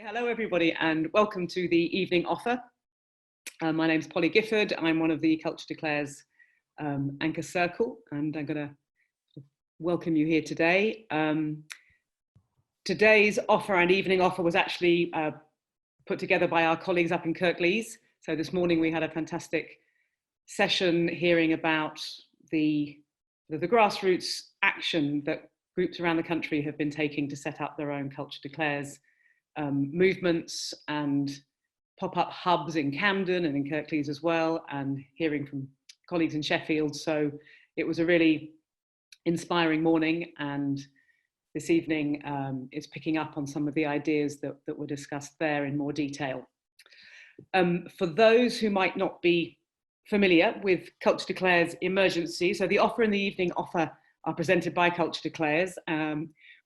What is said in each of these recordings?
Hello everybody and welcome to the evening offer. My name's Polly Gifford. I'm one of the Culture Declares Anchor Circle and I'm going to welcome you here today. Today's offer and evening offer was actually put together by our colleagues up in Kirklees. So this morning we had a fantastic session hearing about the grassroots action that groups around the country have been taking to set up their own Culture Declares movements and pop-up hubs in Camden and in Kirklees as well, and hearing from colleagues in Sheffield. So it was a really inspiring morning, and this evening is picking up on some of the ideas that were discussed there in more detail. For those who might not be familiar with Culture Declares Emergency, so the offer and the evening offer are presented by Culture Declares,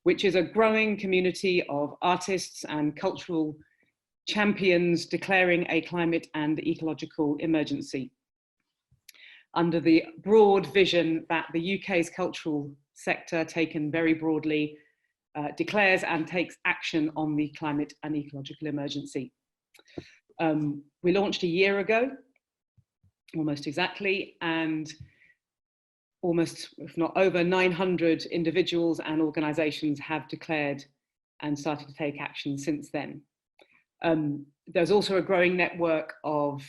which is a growing community of artists and cultural champions declaring a climate and ecological emergency under the broad vision that the UK's cultural sector, taken very broadly, declares and takes action on the climate and ecological emergency. We launched a year ago, almost exactly, and almost, if not over 900 individuals and organisations have declared and started to take action since then. There's also a growing network of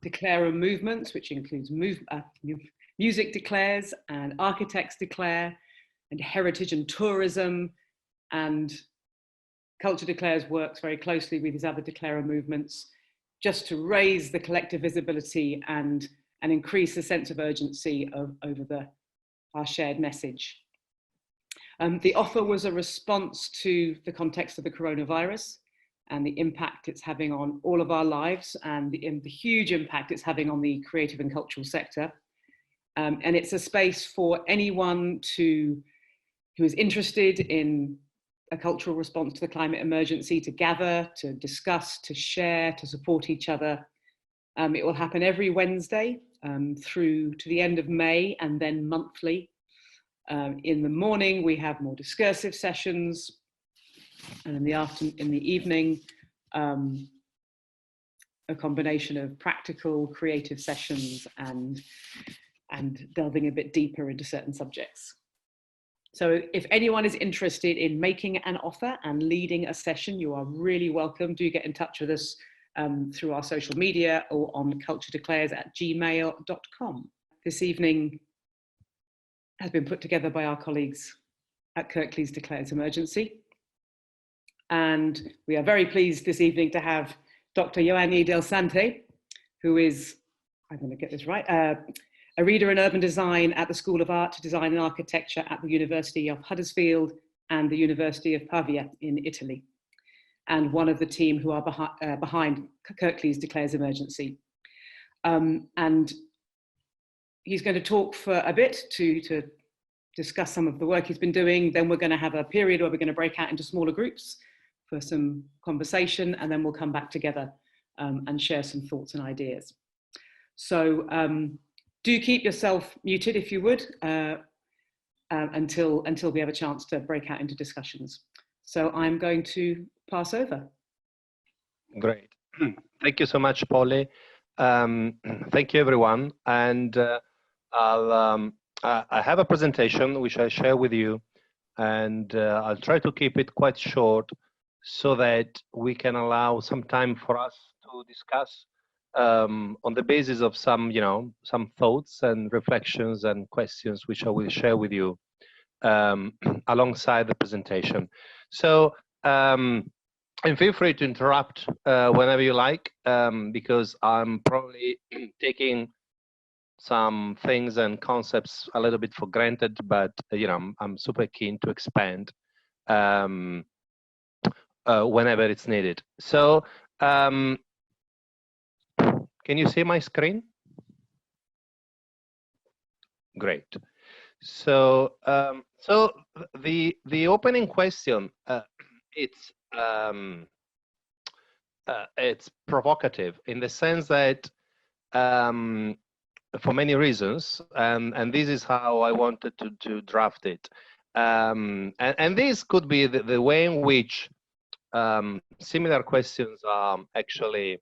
declarer movements, which includes music declares and architects declare and heritage and tourism, and Culture Declares works very closely with these other declarer movements just to raise the collective visibility and increase the sense of urgency over our shared message. The offer was a response to the context of the coronavirus and the impact it's having on all of our lives, and the huge impact it's having on the creative and cultural sector. And it's a space for anyone who is interested in a cultural response to the climate emergency to gather, to discuss, to share, to support each other. It will happen every Wednesday through to the end of May, and then monthly. In the morning, we have more discursive sessions, and in the evening, a combination of practical, creative sessions and delving a bit deeper into certain subjects. So if anyone is interested in making an offer and leading a session, you are really welcome. Do get in touch with us through our social media or on culturedeclares@gmail.com. This evening has been put together by our colleagues at Kirklees Declares Emergency. And we are very pleased this evening to have Dr. Joanny Del Sante, who is, I'm going to get this right, a reader in urban design at the School of Art, Design and Architecture at the University of Huddersfield and the University of Pavia in Italy, and one of the team who are behind Kirklees Declares Emergency. And he's going to talk for a bit to discuss some of the work he's been doing. Then we're going to have a period where we're going to break out into smaller groups for some conversation, and then we'll come back together and share some thoughts and ideas. So do keep yourself muted if you would, until we have a chance to break out into discussions. So I'm going to pass over. Great. Thank you so much, Polly. Thank you, everyone. And I have a presentation which I share with you, and I'll try to keep it quite short so that we can allow some time for us to discuss on the basis of some thoughts and reflections and questions which I will share with you alongside the presentation. So, and feel free to interrupt whenever you like, because I'm probably taking some things and concepts a little bit for granted, but I'm super keen to expand whenever it's needed. So, can you see my screen? Great. So, the opening question, it's provocative in the sense that for many reasons, and this is how I wanted to draft it. And this could be the way in which similar questions are actually,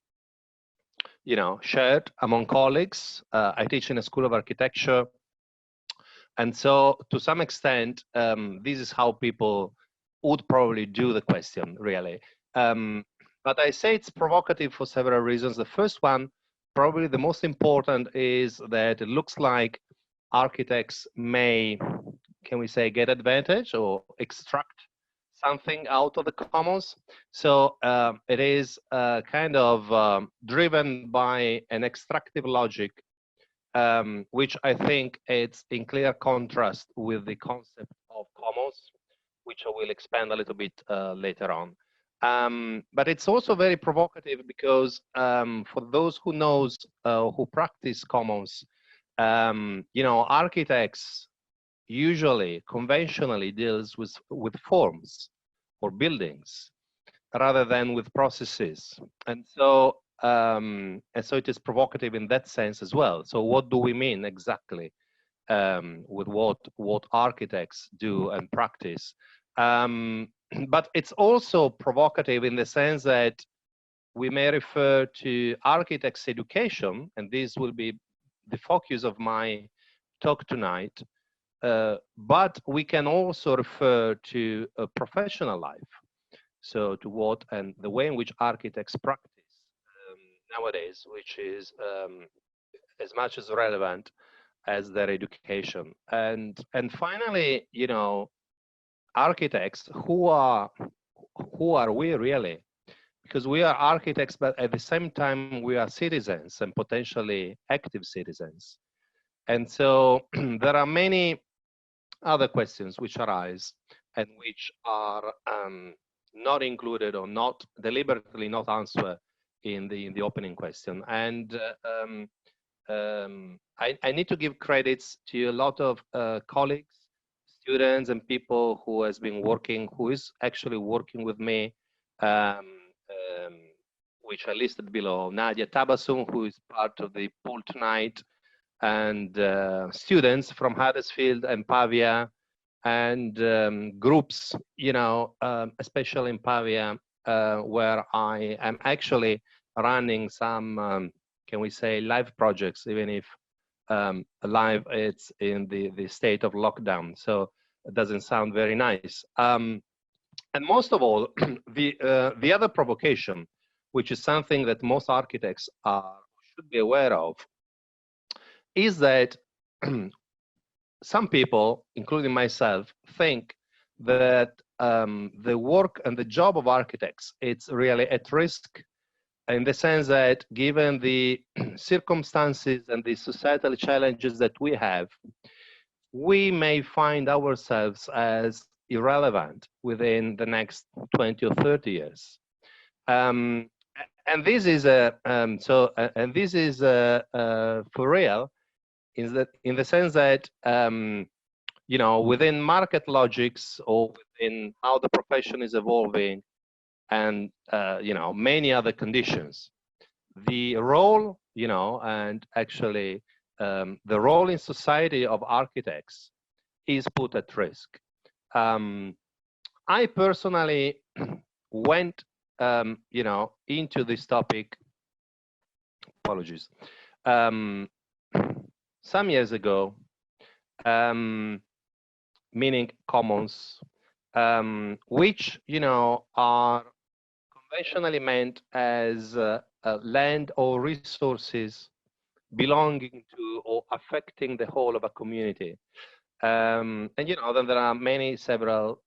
shared among colleagues. I teach in a school of architecture. And so to some extent, this is how people would probably do the question, really. But I say it's provocative for several reasons. The first one, probably the most important, is that it looks like architects may, can we say, get advantage or extract something out of the commons. So it is kind of driven by an extractive logic, which I think it's in clear contrast with the concept of commons, which I will expand a little bit later on. But it's also very provocative because for those who knows, who practice commons, architects usually conventionally deals with forms or buildings rather than with processes. And so it is provocative in that sense as well. So what do we mean exactly with what architects do and practice? But it's also provocative in the sense that we may refer to architects' education, and this will be the focus of my talk tonight, but we can also refer to a professional life. So to what and the way in which architects practice nowadays, which is as much as relevant as their education. And finally, architects, who are we really? Because we are architects, but at the same time we are citizens and potentially active citizens. And so there are many other questions which arise and which are not included or not deliberately not answered in the opening question. And I need to give credits to a lot of colleagues, students, and people who is actually working with me, which I listed below. Nadia Tabassum, who is part of the poll tonight, and students from Huddersfield and Pavia, and groups, especially in Pavia, where I am actually running some, can we say, live projects, even if live it's in the state of lockdown, so it doesn't sound very nice. And most of all, the other provocation, which is something that most architects should be aware of, is that some people, including myself, think that the work and the job of architects, it's really at risk, in the sense that given the circumstances and the societal challenges that we have, we may find ourselves as irrelevant within the next 20 or 30 years. And this is for real, in the sense that within market logics or within how the profession is evolving, and many other conditions, the role and actually the role in society of architects is put at risk. I personally went into this topic, apologies, some years ago, meaning commons, which are conventionally meant as land or resources belonging to or affecting the whole of a community. And then there are several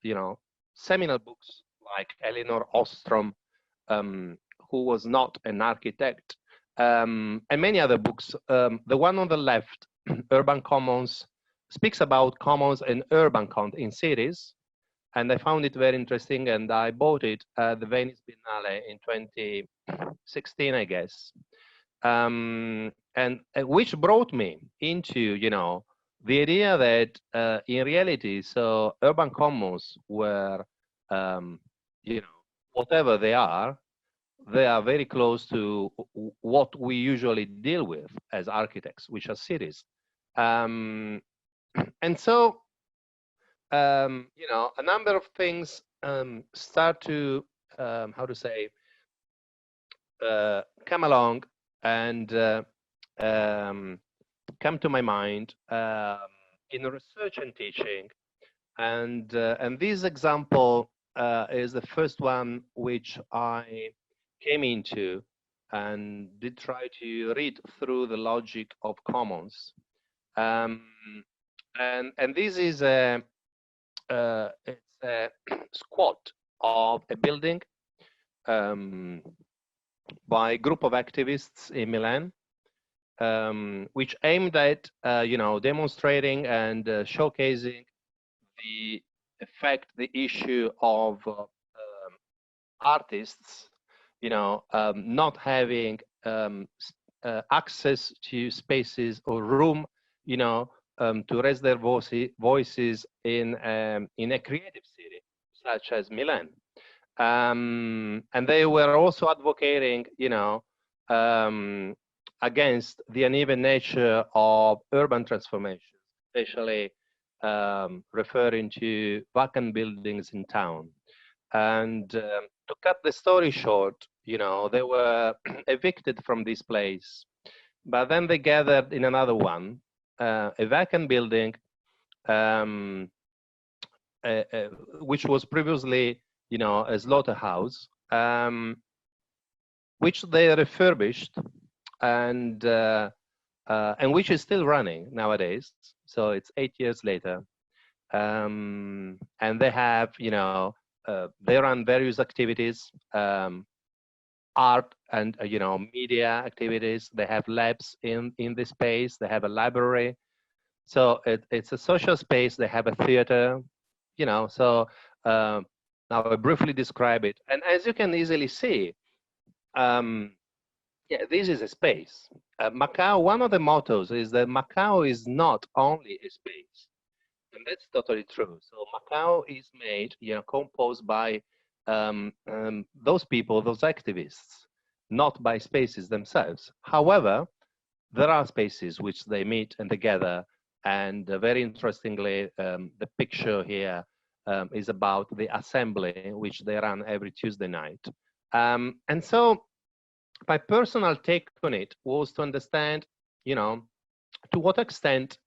seminal books like Elinor Ostrom, who was not an architect, and many other books. The one on the left, Urban Commons, speaks about commons and urban content in cities. And I found it very interesting, and I bought it at the Venice Biennale in 2016, I guess, and which brought me into, the idea that in reality, so urban commons were, whatever they are very close to what we usually deal with as architects, which are cities. And so, a number of things start to how to say, come along and come to my mind in research and teaching. And this example is the first one which I came into and did try to read through the logic of commons. And this is it's a squat of a building by a group of activists in Milan, which aimed at demonstrating and showcasing the effect, the issue of artists, not having access to spaces or room, to raise their voices in a creative city such as Milan. And they were also advocating, against the uneven nature of urban transformation, especially referring to vacant buildings in town. And to cut the story short, they were evicted from this place, but then they gathered in another one, a vacant building, which was previously, a slaughterhouse, which they refurbished, and which is still running nowadays. So it's 8 years later, and they have, they run various activities, art and media activities. They have labs in the space. They have a library. So it's a social space. They have a theater, So now I briefly describe it, and as you can easily see, yeah, this is a space. Macau, one of the mottos is that Macau is not only a space. And that's totally true. So Macau is made, composed by those people, those activists, not by spaces themselves. However, there are spaces which they meet and together. And very interestingly, the picture here is about the assembly, which they run every Tuesday night. And so my personal take on it was to understand, to what extent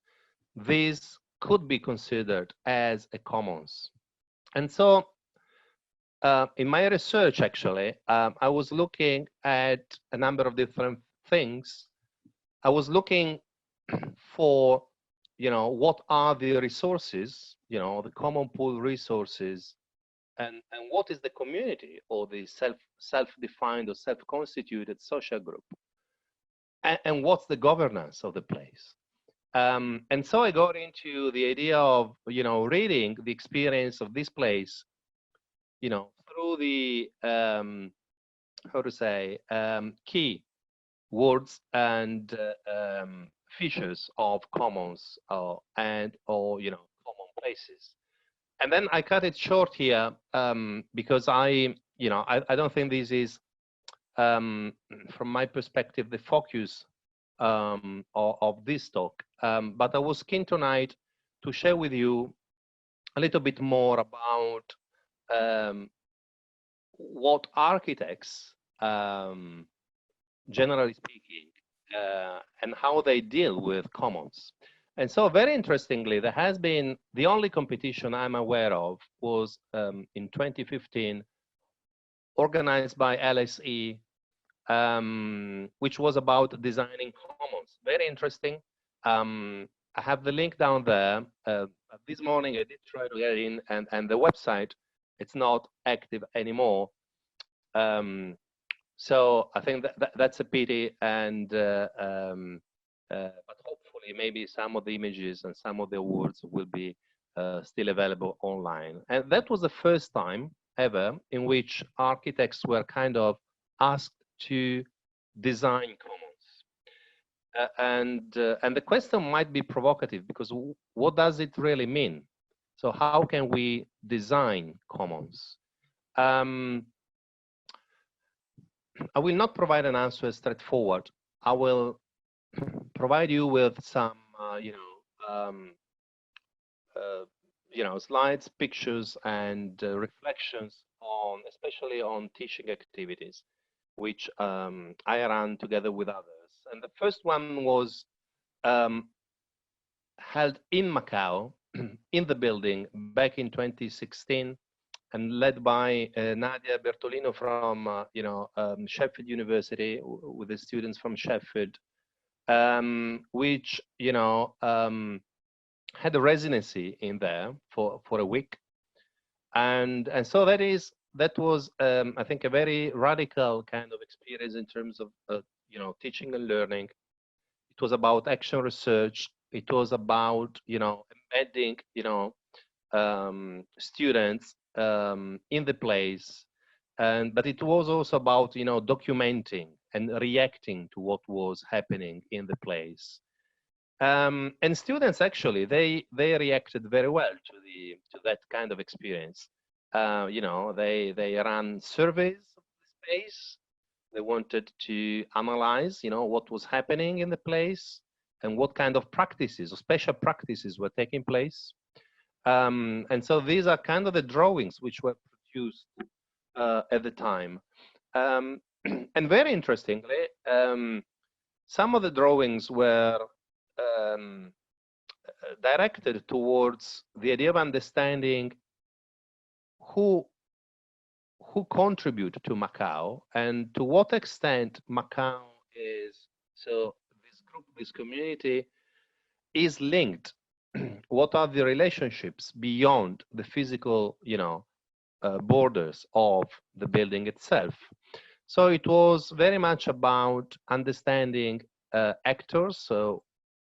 this could be considered as a commons. And so in my research, actually, I was looking at a number of different things. I was looking for, what are the resources, the common pool resources, and what is the community or the self-defined or self-constituted social group, and what's the governance of the place. And so I got into the idea of, reading the experience of this place, through the, how to say, key words and features of commons and common places. And then I cut it short here because I don't think this is, from my perspective, the focus of this talk. But I was keen tonight to share with you a little bit more about what architects, generally speaking, and how they deal with commons. And so very interestingly, there has been, the only competition I'm aware of was in 2015, organized by LSE, which was about designing commons. Very interesting. I have the link down there. This morning I did try to get in, and the website, it's not active anymore. So I think that's a pity, and but hopefully maybe some of the images and some of the awards will be still available online. And that was the first time ever in which architects were kind of asked to design commons. And the question might be provocative, because what does it really mean? So how can we design commons? I will not provide an answer straightforward. I will provide you with some, slides, pictures, and reflections on, especially on teaching activities, which I ran together with others. And the first one was um, held in Macau, in the building, back in 2016, and led by Nadia Bertolino from, Sheffield University, with the students from Sheffield, which, had a residency in there for a week. And so that was, I think, a very radical kind of experience in terms of, teaching and learning. It was about action research. It was about, embedding, students in the place, but it was also about, documenting and reacting to what was happening in the place. And students actually they reacted very well to that kind of experience. They ran surveys of the space. They wanted to analyze, what was happening in the place and what kind of practices or special practices were taking place. And so these are kind of the drawings which were produced at the time. And very interestingly, some of the drawings were directed towards the idea of understanding who contribute to Macau and to what extent Macau is, so this group, this community is linked. What are the relationships beyond the physical, borders of the building itself? So it was very much about understanding actors, so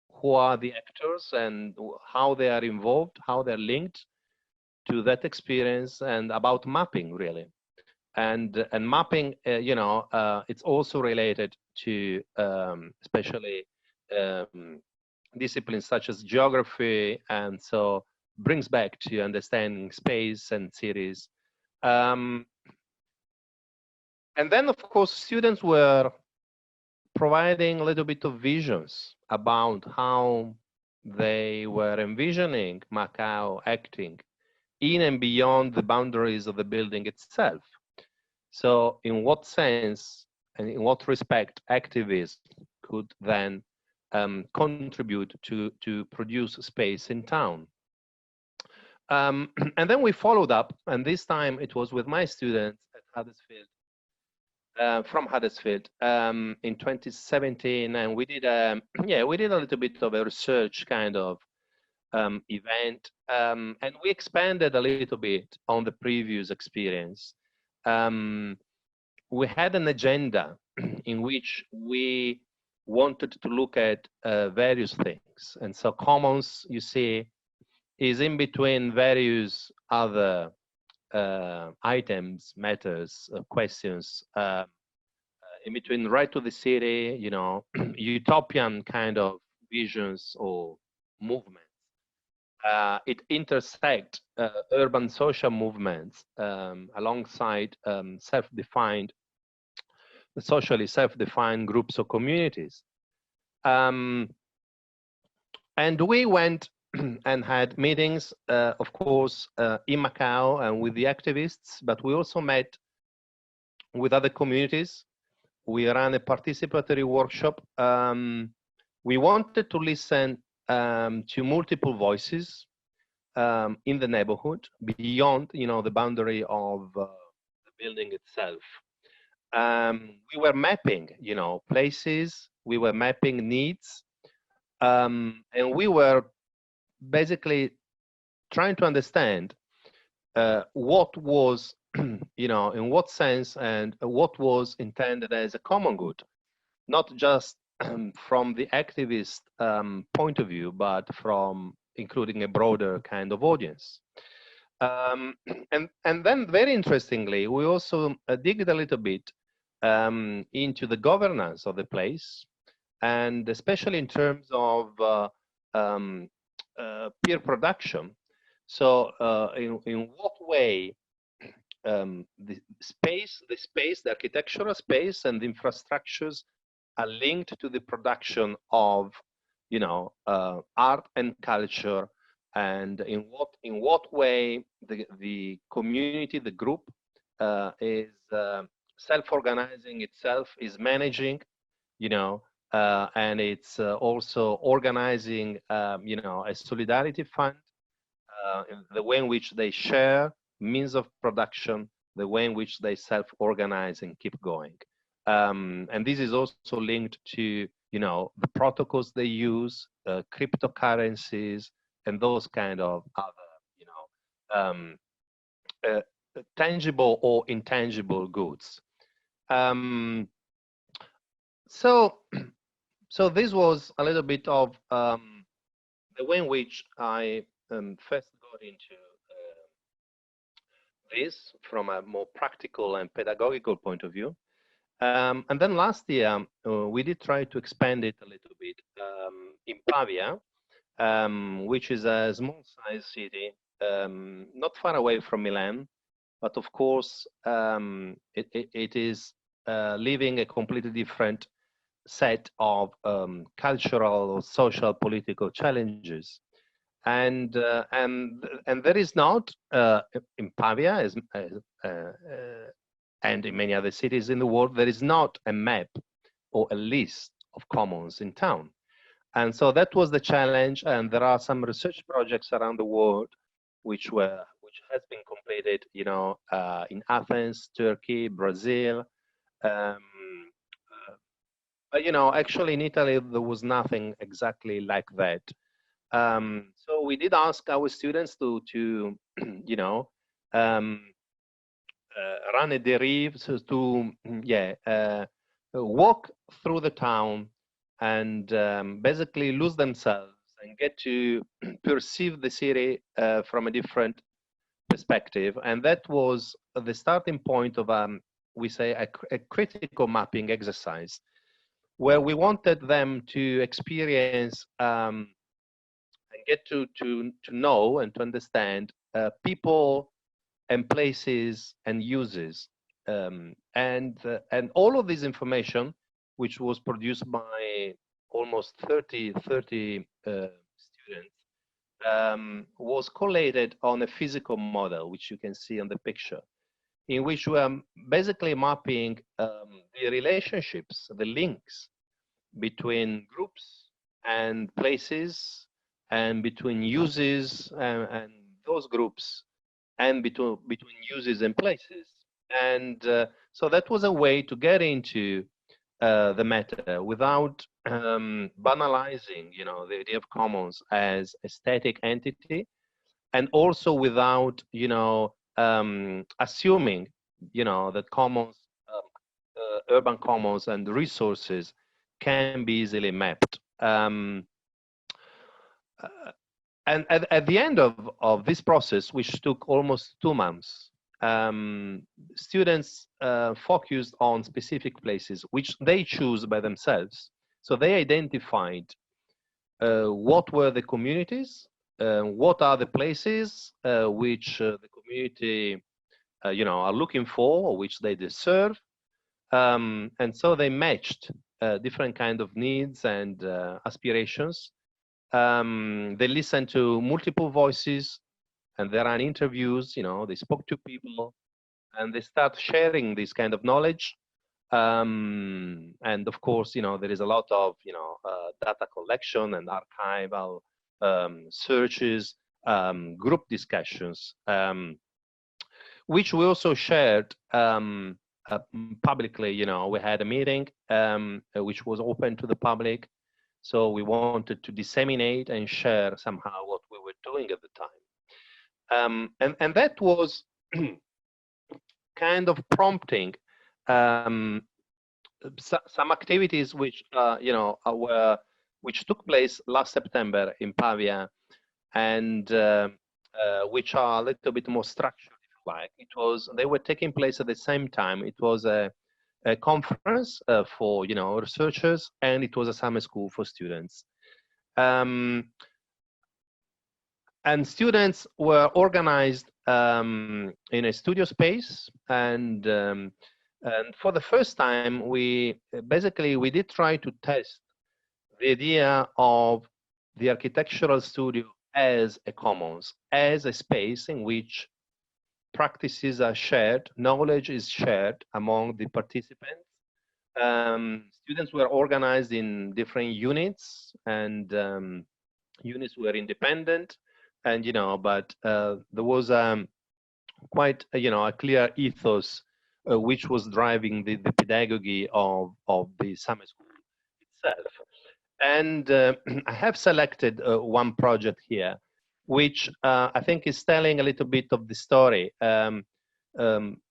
who are the actors and how they are involved, how they're linked to that experience, and about mapping, really. And mapping, it's also related to especially disciplines such as geography, and so brings back to understanding space and cities. And then, of course, students were providing a little bit of visions about how they were envisioning Macau acting in and beyond the boundaries of the building itself. So in what sense and in what respect activism could then contribute to produce space in town. And then we followed up, and this time it was with my students at Huddersfield, from Huddersfield, in 2017, and we did a little bit of a research kind of event, and we expanded a little bit on the previous experience. We had an agenda in which we wanted to look at various things, and so commons, you see, is in between various other items, matters, questions, in between right to the city, utopian kind of visions or movements. It intersects urban social movements alongside socially self-defined groups or communities. And we went and had meetings, of course, in Macau and with the activists, but we also met with other communities. We ran a participatory workshop. We wanted to listen to multiple voices in the neighborhood beyond, the boundary of the building itself. We were mapping, places. We were mapping needs, and we were basically trying to understand what was, in what sense and what was intended as a common good, not just from the activist point of view, but from including a broader kind of audience. And then, very interestingly, we also digged a little bit into the governance of the place, and especially in terms of peer production. So in what way the space, the architectural space and the infrastructures are linked to the production of, art and culture, and in what way the community, the group, is self-organizing itself, is managing, you know, and it's also organizing, you know, a solidarity fund, the way in which they share means of production, the way in which they self-organize and keep going. And this is also linked to, you know, the protocols they use, cryptocurrencies, and those kind of other, you know, uh, tangible or intangible goods. So, so this was a little bit of the way in which I first got into this from a more practical and pedagogical point of view. And then last year, we did try to expand it a little bit in Pavia, which is a small-sized city, not far away from Milan, but of course, it is living a completely different set of cultural, social, political challenges. And there is not in Pavia and in many other cities in the world, there is not a map or a list of commons in town. And so that was the challenge. And there are some research projects around the world which has been completed, you know, in Athens, Turkey, Brazil. But, you know, actually in Italy, there was nothing exactly like that. So we did ask our students to you know, run a derive, so to walk through the town and basically lose themselves and get to perceive the city from a different perspective. And that was the starting point of we say a critical mapping exercise, where we wanted them to experience and get to know and to understand people and places and uses, and all of this information, which was produced by almost 30 students, was collated on a physical model, which you can see on the picture, in which we are basically mapping the relationships, the links between groups and places, and between uses and those groups, and between uses and places. And so that was a way to get into the matter without banalizing, you know, the idea of commons as a static entity, and also without, you know, assuming, you know, that commons, urban commons and resources can be easily mapped. And at the end of this process, which took almost 2 months, students focused on specific places which they choose by themselves. So they identified what were the communities, what are the places which the community you know, are looking for, or which they deserve. And so they matched different kind of needs and aspirations. They listened to multiple voices, and there are interviews, you know, they spoke to people, and they start sharing this kind of knowledge. And of course, you know, there is a lot of, you know, data collection and archival searches, group discussions, which we also shared publicly. You know, we had a meeting which was open to the public. So we wanted to disseminate and share somehow what we were doing at the time. And that was kind of prompting some activities which, you know, which took place last September in Pavia, and which are a little bit more structured, if you like. They were taking place at the same time. It was a conference for, you know, researchers, and it was a summer school for students. And students were organized in a studio space, and for the first time, we did try to test the idea of the architectural studio as a commons, as a space in which practices are shared, knowledge is shared among the participants. Students were organized in different units, and units were independent, and but there was quite a clear ethos which was driving the pedagogy of the summer school itself. And I have selected one project here, which I think is telling a little bit of the story,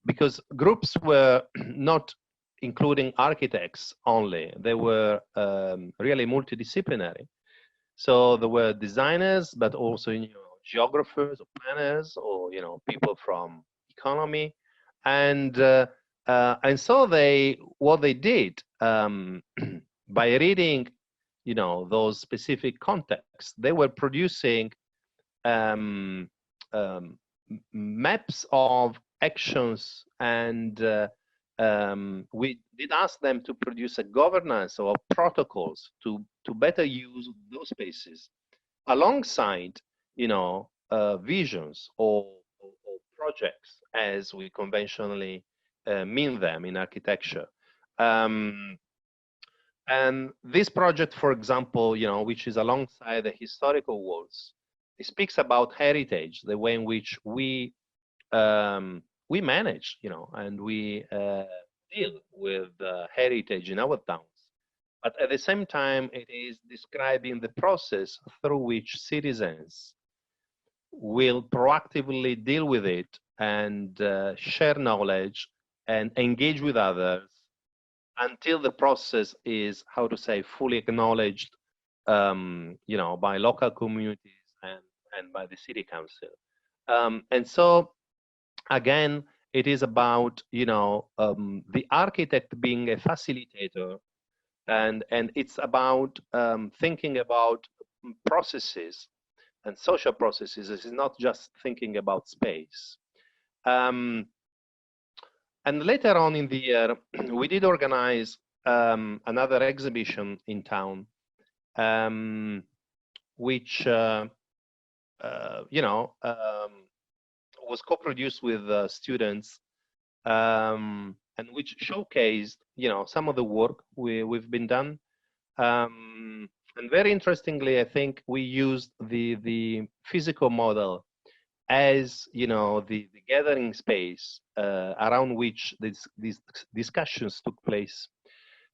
because groups were not including architects only. They were really multidisciplinary. So there were designers, but also geographers or planners, or people from economy, and so what they did, by reading those specific contexts, they were producing maps of actions, and we did ask them to produce a governance or protocols to better use those spaces alongside visions or projects as we conventionally mean them in architecture. And this project, for example, which is alongside the historical walls, it speaks about heritage, the way in which we manage, and we deal with heritage in our towns. But at the same time, it is describing the process through which citizens will proactively deal with it and share knowledge and engage with others until the process is, how to say, fully acknowledged, by local communities and by the city council. And so, again, it is about, the architect being a facilitator, and it's about thinking about processes and social processes. It's not just thinking about space. And later on in the year, we did organize another exhibition in town, which was co-produced with students, and which showcased some of the work we've been done. And very interestingly, I think we used the physical model as the gathering space around which these discussions took place.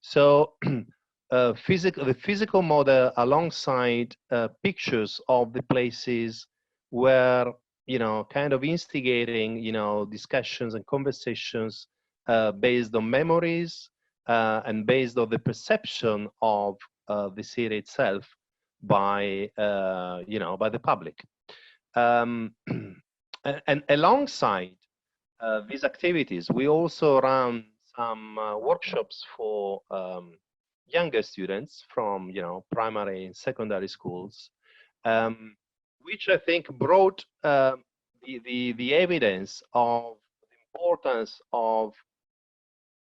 So the physical model alongside pictures of the places were kind of instigating discussions and conversations based on memories and based on the perception of the city itself by by the public. And alongside these activities, we also ran some workshops for younger students from primary and secondary schools, which I think brought the evidence of the importance of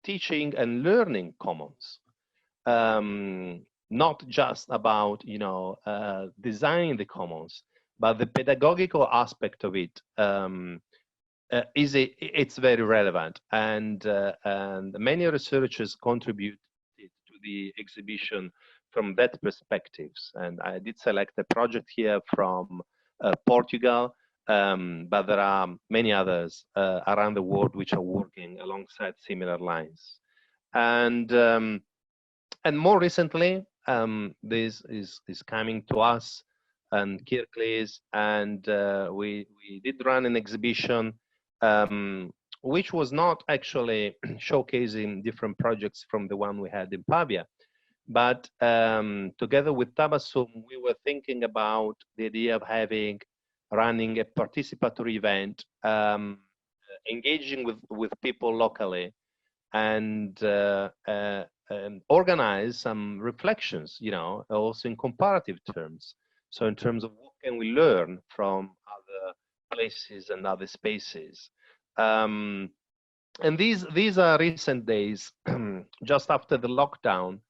teaching and learning commons. Not just about designing the commons, but the pedagogical aspect of it it's very relevant, and many researchers contributed to the exhibition from that perspectives. And I did select a project here from Portugal, but there are many others around the world which are working alongside similar lines. And more recently, this is coming to us and Kirklees, and we did run an exhibition which was not actually showcasing different projects from the one we had in Pavia, but together with Tabassum, we were thinking about the idea of running a participatory event, engaging with people locally, and organize some reflections, also in comparative terms. So in terms of what can we learn from other places and other spaces. And these are recent days, just after the lockdown.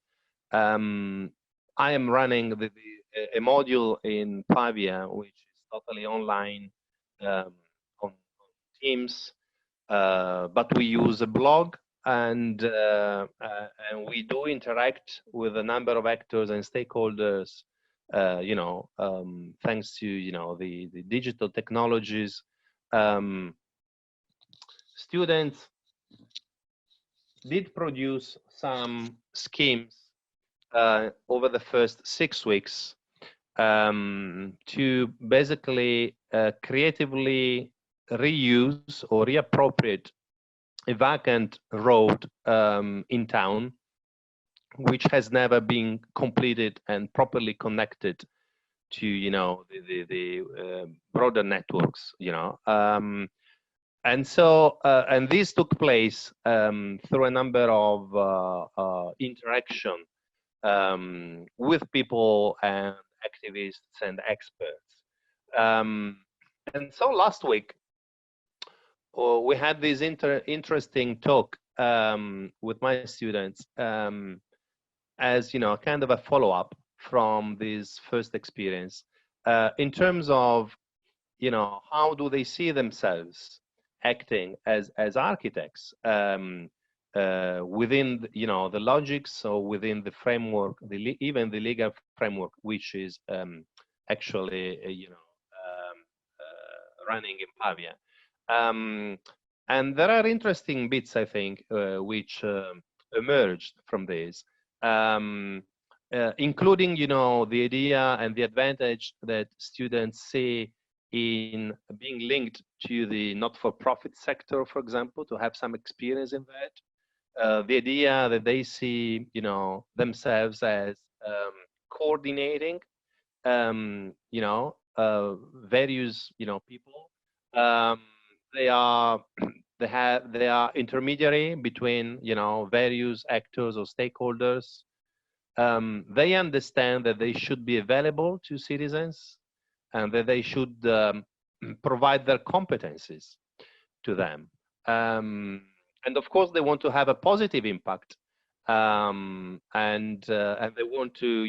I am running a module in Pavia, which is totally online on Teams, but we use a blog, and we do interact with a number of actors and stakeholders, thanks to the digital technologies. Students did produce some schemes over the first 6 weeks to basically creatively reuse or reappropriate a vacant road in town, which has never been completed and properly connected to the broader networks. And so and this took place through a number of interaction with people and activists and experts. And so last week, we had this interesting talk with my students as kind of a follow-up from this first experience in terms of how do they see themselves acting as architects within the logics or within the framework, even the legal framework, which is actually running in Pavia. And there are interesting bits, I think, which emerged from this, including the idea and the advantage that students see in being linked to the not-for-profit sector, for example, to have some experience in that. The idea that they see, themselves as coordinating, various, people. They are intermediary between, various actors or stakeholders. They understand that they should be available to citizens and that they should provide their competencies to them. And of course, they want to have a positive impact, and they want to,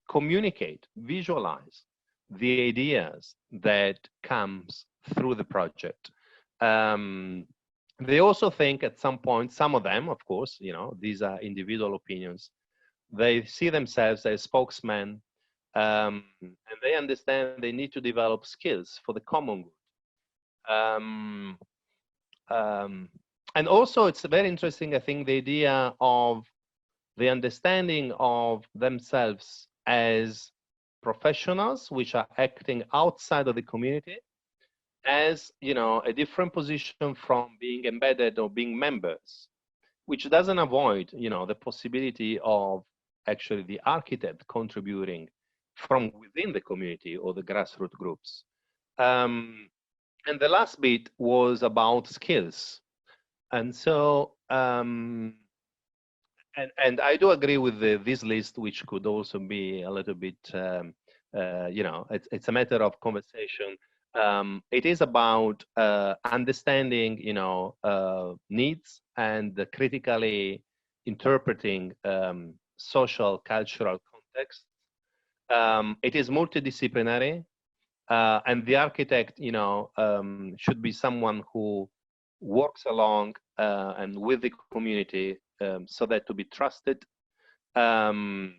communicate, visualize the ideas that comes through the project. They also think at some point, some of them, of course, these are individual opinions, they see themselves as spokesmen, and they understand they need to develop skills for the common good. And also, it's very interesting, I think, the idea of the understanding of themselves as professionals which are acting outside of the community as a different position from being embedded or being members, which doesn't avoid the possibility of actually the architect contributing from within the community or the grassroots groups. And the last bit was about skills. And so and I do agree with this list, which could also be a little bit it's a matter of conversation. It is about understanding, needs and critically interpreting social, cultural context. It is multidisciplinary, and the architect, should be someone who works along and with the community, so that to be trusted, and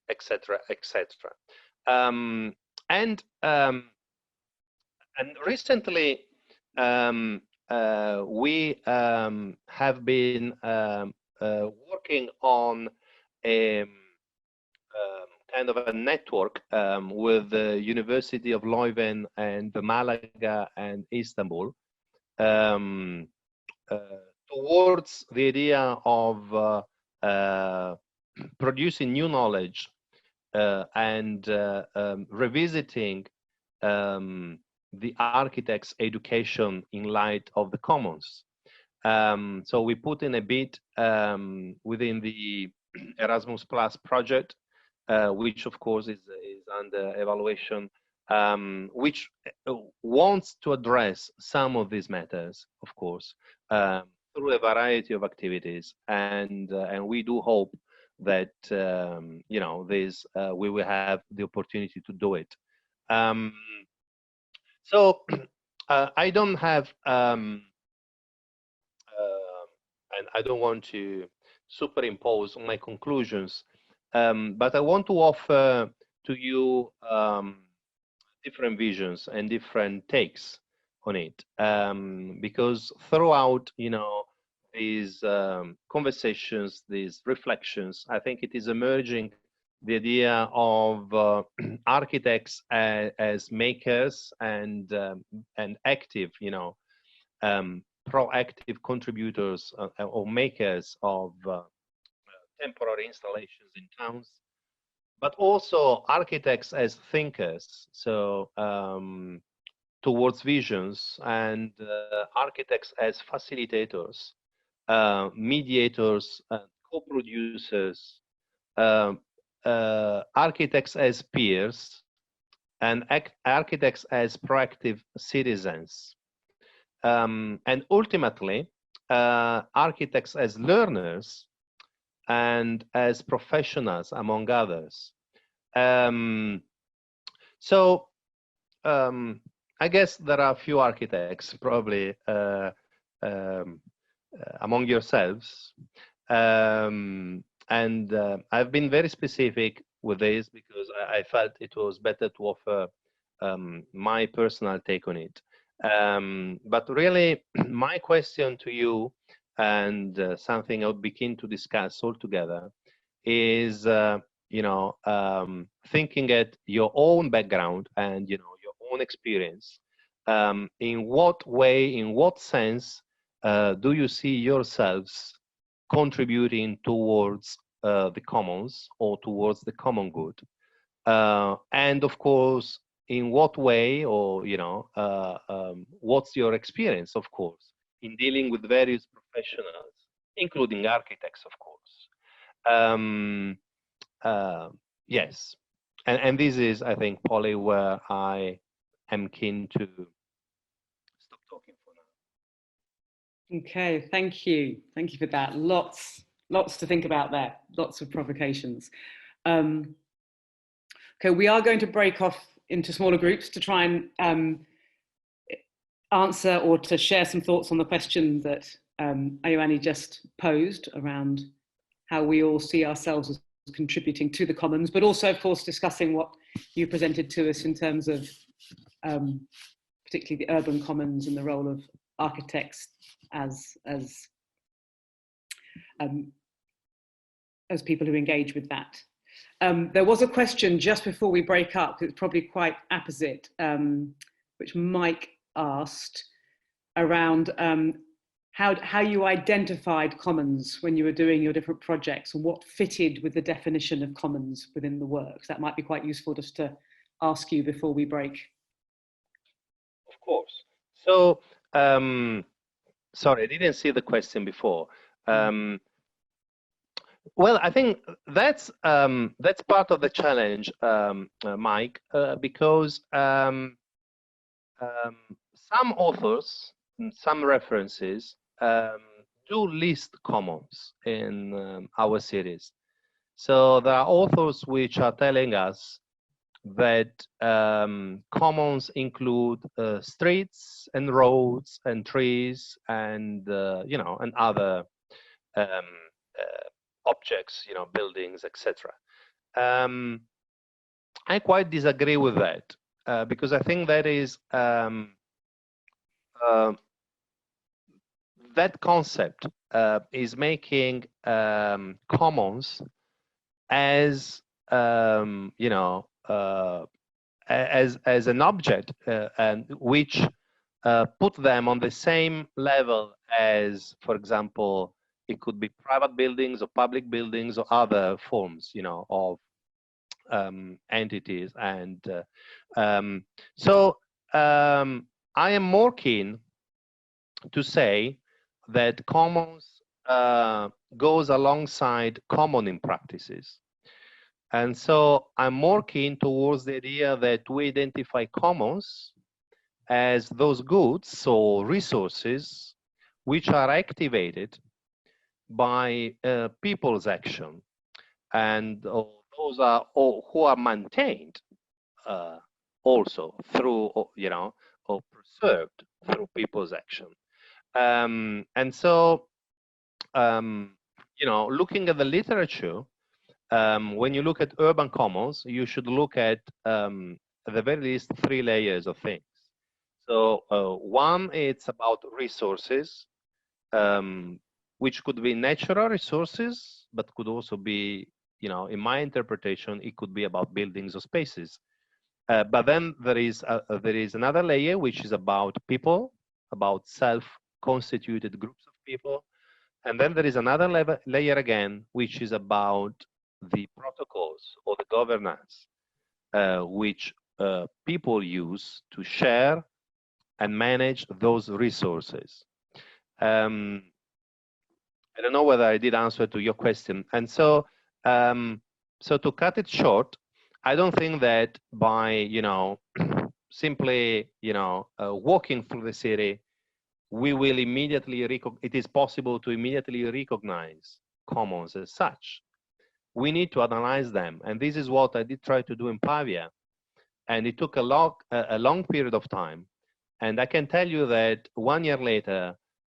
etc., etc. And recently, we have been working on a kind of a network with the University of Leuven and Malaga and Istanbul towards the idea of producing new knowledge and revisiting the architect's education in light of the commons. So we put in a bit within the Erasmus Plus project, which of course is under evaluation, which wants to address some of these matters, of course, through a variety of activities, and we do hope that this we will have the opportunity to do it. So I don't have, and I don't want to superimpose on my conclusions, but I want to offer to you different visions and different takes on it, because throughout, these conversations, these reflections, I think it is emerging the idea of architects as makers and active, proactive contributors or makers of temporary installations in towns, but also architects as thinkers, so towards visions, and architects as facilitators, mediators, co-producers, architects as peers, and architects as proactive citizens. And ultimately, architects as learners and as professionals, among others. So I guess there are a few architects, probably among yourselves. And I've been very specific with this because I felt it was better to offer my personal take on it. But really, my question to you, and something I'll begin to discuss all together, is thinking at your own background and your own experience. In what way, in what sense, do you see yourselves contributing towards the commons or towards the common good? And of course, in what way, or what's your experience, of course, in dealing with various professionals, including architects, of course. Yes, and this is, I think, Polly, where I am keen to stop talking for now. Okay, thank you. Thank you for that. Lots to think about there. Lots of provocations. Okay, we are going to break off into smaller groups to try and answer or to share some thoughts on the question that Ioanni just posed around how we all see ourselves as contributing to the commons, but also, of course, discussing what you presented to us in terms of particularly the urban commons and the role of architects as people who engage with that. There was a question just before we break up, it's probably quite apposite, which Mike asked around how you identified commons when you were doing your different projects and what fitted with the definition of commons within the works. That might be quite useful just to ask you before we break. Of course. So, sorry, I didn't see the question before. Well, I think that's part of the challenge, Mike, because some authors, some references do list commons in our series. So there are authors which are telling us that commons include streets and roads and trees and and other objects, buildings, etc. I quite disagree with that because I think that is that concept is making commons as as an object and which put them on the same level as, for example, it could be private buildings or public buildings or other forms, of entities. And so I am more keen to say that commons goes alongside commoning practices. And so I'm more keen towards the idea that we identify commons as those goods or resources which are activated by people's action, and those are all who are maintained also through or preserved through people's action. And so, you know, looking at the literature, when you look at urban commons, you should look at the very least 3 layers of things. So one, it's about resources, which could be natural resources, but could also be, you know, in my interpretation, it could be about buildings or spaces. But then there is another layer, which is about people, about self-constituted groups of people. And then there is another layer again, which is about the protocols or the governance, which people use to share and manage those resources. I don't know whether I did answer to your question. And so, so to cut it short, I don't think that by, you know, simply, you know, walking through the city, we will immediately, it is possible to immediately recognize commons as such. We need to analyze them. And this is what I did try to do in Pavia. And it took a long period of time. And I can tell you that 1 year later,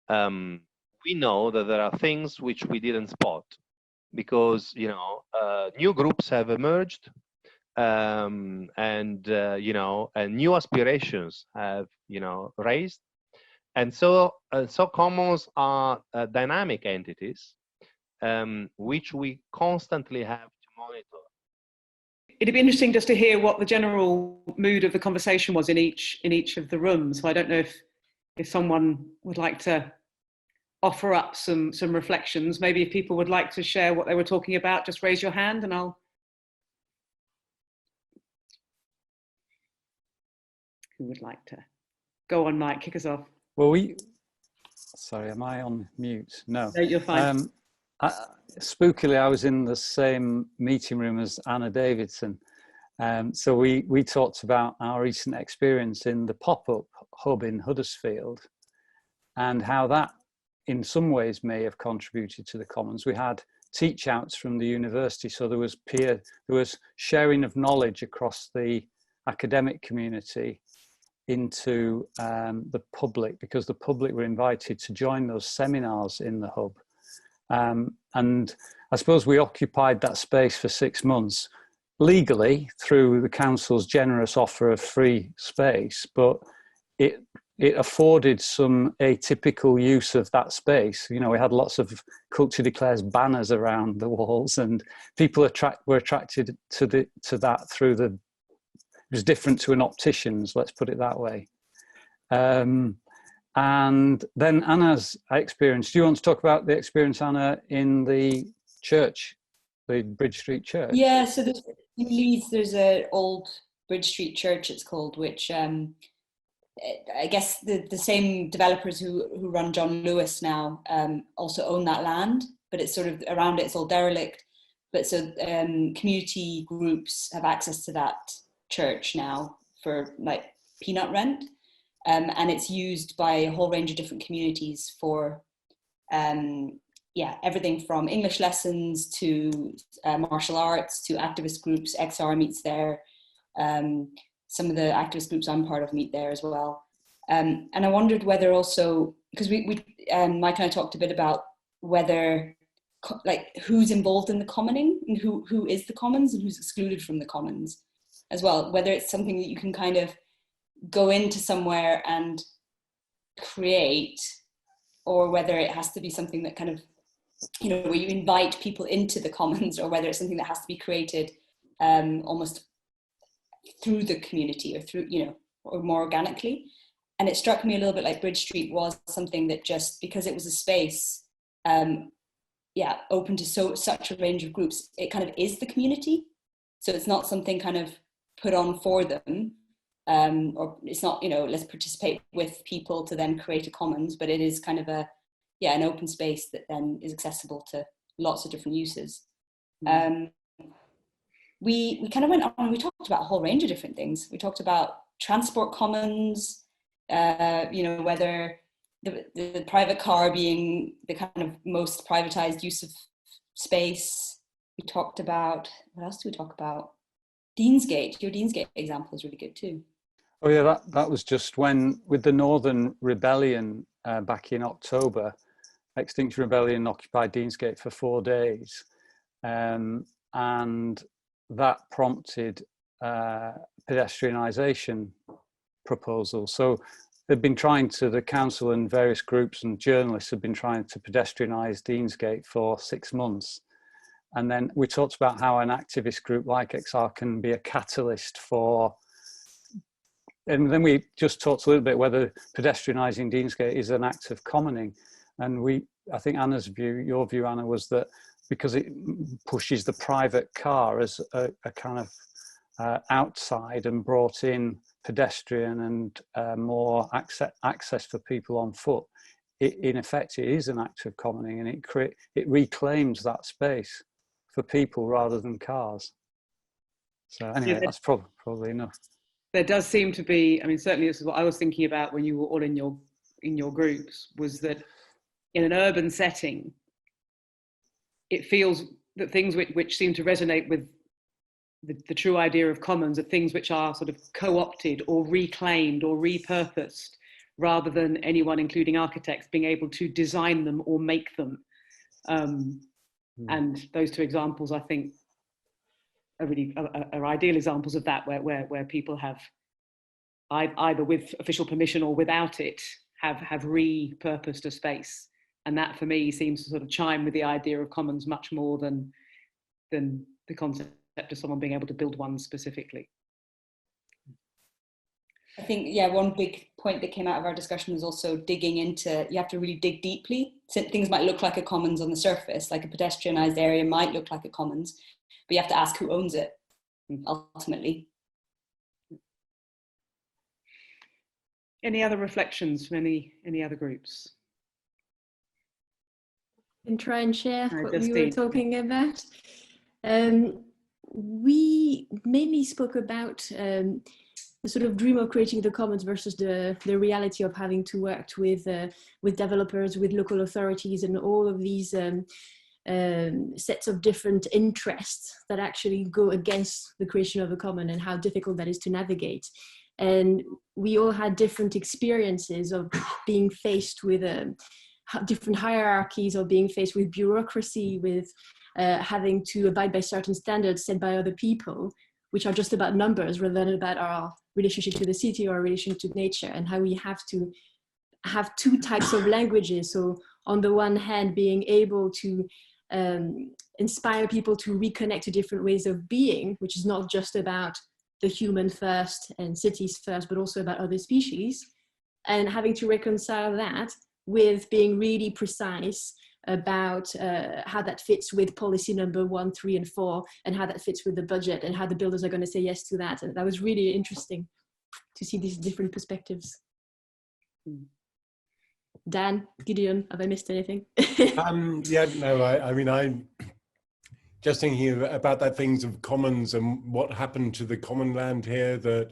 we know that there are things which we didn't spot because, you know, new groups have emerged, and you know, and new aspirations have, you know, raised. And so, so commons are dynamic entities, which we constantly have to monitor. It'd be interesting just to hear what the general mood of the conversation was in each of the rooms. So I don't know if someone would like to offer up some reflections. Maybe if people would like to share what they were talking about, just raise your hand and I'll. Who would like to go on, Mike? Kick us off. Well, sorry, am I on mute? No. No, you're fine. Spookily, I was in the same meeting room as Anna Davidson. So we talked about our recent experience in the pop-up hub in Huddersfield and how that in some ways may have contributed to the commons. We had teach outs from the university, so there was sharing of knowledge across the academic community into the public, because the public were invited to join those seminars in the hub. And I suppose we occupied that space for 6 months legally through the council's generous offer of free space, but it afforded some atypical use of that space. You know, we had lots of Culture Declares banners around the walls, and people were attracted to that through the. It was different to an optician's, let's put it that way. And then Anna's experience. Do you want to talk about the experience, Anna, in the church, the Bridge Street Church? Yeah, so in Leeds, there's an old Bridge Street Church, it's called, which I guess the same developers who run John Lewis now also own that land, but it's sort of around it's all derelict. But so community groups have access to that church now for like peanut rent, and it's used by a whole range of different communities for everything from English lessons to martial arts to activist groups. XR meets there. Some of the activist groups I'm part of meet there as well. And I wondered whether also, because we Mike and I talked a bit about whether like who's involved in the commoning and who is the commons and who's excluded from the commons as well, whether it's something that you can kind of go into somewhere and create, or whether it has to be something that kind of, you know, where you invite people into the commons, or whether it's something that has to be created almost through the community or through, you know, or more organically. And it struck me a little bit like Bridge Street was something that just because it was a space open to such a range of groups, it kind of is the community. So it's not something kind of put on for them, or it's not, you know, let's participate with people to then create a commons, but it is kind of an open space that then is accessible to lots of different uses. We kind of went on and we talked about a whole range of different things. We talked about transport commons, you know, whether the private car being the kind of most privatized use of space. We talked about, what else do we talk about? Deansgate. Your Deansgate example is really good too. Oh yeah, that was just when, with the Northern Rebellion back in October, Extinction Rebellion occupied Deansgate for 4 days, and that prompted pedestrianisation proposals. So they've been trying to, the council and various groups and journalists have been trying to pedestrianise Deansgate for 6 months. And then we talked about how an activist group like XR can be a catalyst for, and then we just talked a little bit whether pedestrianising Deansgate is an act of commoning. And I think Anna's view, your view, Anna, was that because it pushes the private car as a kind of outside and brought in pedestrian and more access for people on foot, in effect it is an act of commoning, and it reclaims that space for people rather than cars. So anyway, that's probably enough. There does seem to be, I mean, certainly this is what I was thinking about when you were all in your groups, was that in an urban setting, it feels that things which seem to resonate with the true idea of commons are things which are sort of co-opted or reclaimed or repurposed, rather than anyone, including architects, being able to design them or make them. And those two examples, I think, are ideal examples of that, where people have either with official permission or without it have repurposed a space. And that, for me, seems to sort of chime with the idea of commons much more than the concept of someone being able to build one specifically. I think, yeah, one big point that came out of our discussion was also digging into, you have to really dig deeply. So things might look like a commons on the surface, like a pedestrianised area might look like a commons, but you have to ask who owns it, ultimately. Any other reflections from any other groups? And try and share what Justine. we were talking about. We mainly spoke about the sort of dream of creating the commons versus the reality of having to work with developers, with local authorities, and all of these sets of different interests that actually go against the creation of a common, and how difficult that is to navigate. And we all had different experiences of being faced with different hierarchies, of being faced with bureaucracy, with having to abide by certain standards set by other people, which are just about numbers rather than about our relationship to the city or our relationship to nature, and how we have to have two types of languages. So on the one hand, being able to inspire people to reconnect to different ways of being, which is not just about the human first and cities first, but also about other species, and having to reconcile that with being really precise about how that fits with policy number 1, 3, and 4, and how that fits with the budget, and how the builders are going to say yes to that. And that was really interesting to see these different perspectives. Dan, Gideon, have I missed anything? Yeah, no, I mean, I'm just thinking about that things of commons and what happened to the common land here, that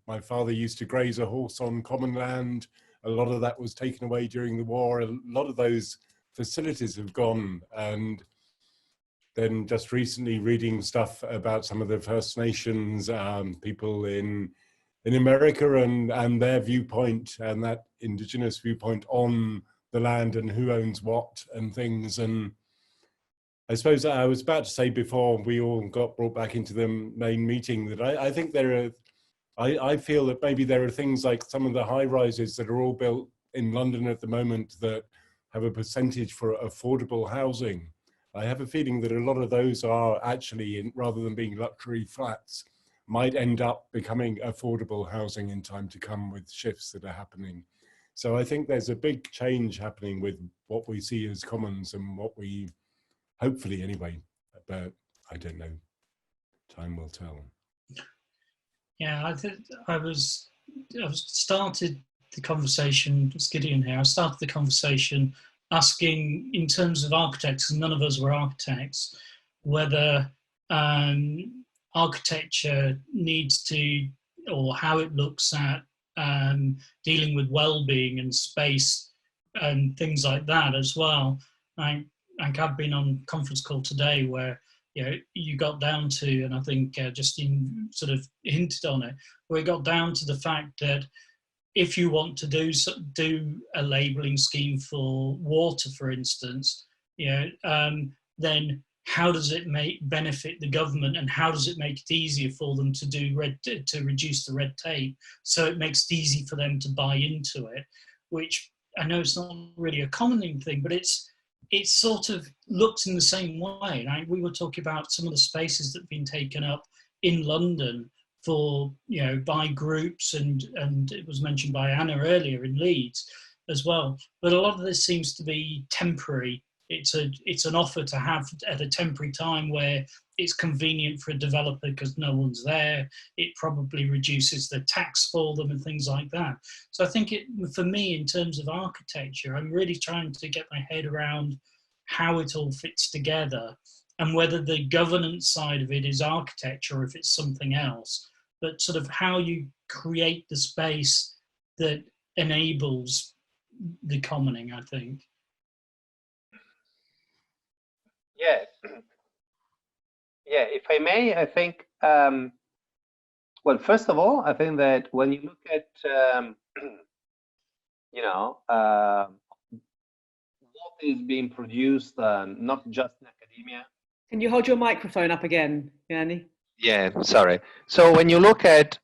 my father used to graze a horse on common land. A lot of that was taken away during the war. A lot of those facilities have gone. And then just recently reading stuff about some of the First Nations people in America and their viewpoint, and that indigenous viewpoint on the land and who owns what and things. And I suppose I was about to say before we all got brought back into the main meeting that I think I feel that maybe there are things like some of the high rises that are all built in London at the moment that have a percentage for affordable housing. I have a feeling that a lot of those are actually, rather than being luxury flats, might end up becoming affordable housing in time to come with shifts that are happening. So I think there's a big change happening with what we see as commons and what we, hopefully anyway, but I don't know, time will tell. Yeah, I think I've started the conversation, it's Gideon here, I started the conversation asking, in terms of architects, and none of us were architects, whether architecture needs to, or how it looks at dealing with well-being and space and things like that as well. I've been on a conference call today where you got down to, and I think Justine sort of hinted on it, where it got down to the fact that if you want to do a labelling scheme for water, for instance, then how does it benefit the government, and how does it make it easier for them to reduce the red tape, so it makes it easy for them to buy into it? Which I know it's not really a common thing, but it sort of looks in the same way. We were talking about some of the spaces that have been taken up in London for, by groups, and it was mentioned by Anna earlier in Leeds as well. But a lot of this seems to be temporary. It's an offer to have at a temporary time where it's convenient for a developer because no one's there. It probably reduces the tax for them and things like that. So I think for me, in terms of architecture, I'm really trying to get my head around how it all fits together, and whether the governance side of it is architecture or if it's something else, but sort of how you create the space that enables the commoning, I think. Yeah. Yeah, if I may, I think, well, first of all, I think that when you look at, what is being produced, not just in academia. Can you hold your microphone up again, Yanni? Yeah, sorry. So when you look at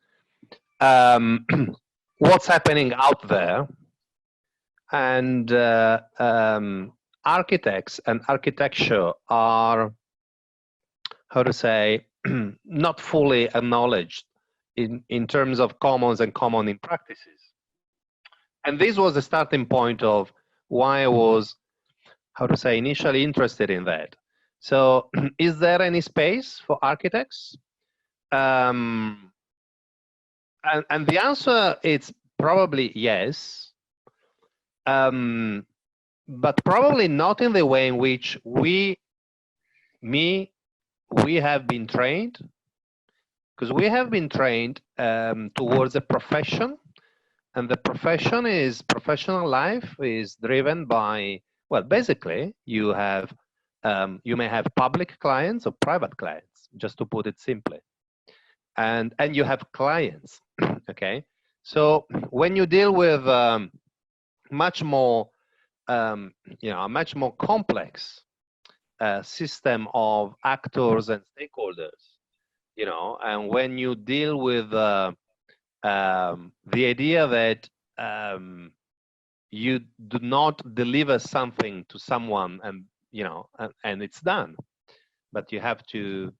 what's happening out there, and architects and architecture are, how to say, not fully acknowledged in terms of commons and commoning practices. And this was the starting point of why I was, how to say, initially interested in that. So is there any space for architects? And the answer is probably yes, but probably not in the way in which we have been trained, because we have been trained towards a profession, and the professional life is driven by, well, basically you have you may have public clients or private clients, just to put it simply, and you have clients. Okay, so when you deal with much more a much more complex system of actors and stakeholders, and when you deal with the idea that you do not deliver something to someone and and it's done, but you have to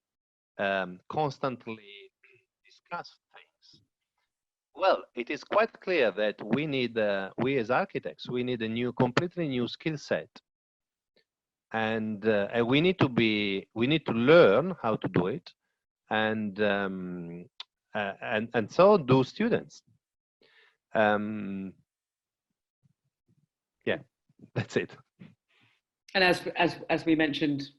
constantly discuss things. Well, it is quite clear that we need, we as architects, we need a completely new skill set, and we need to learn how to do it, and so do students. Yeah, that's it. And as we mentioned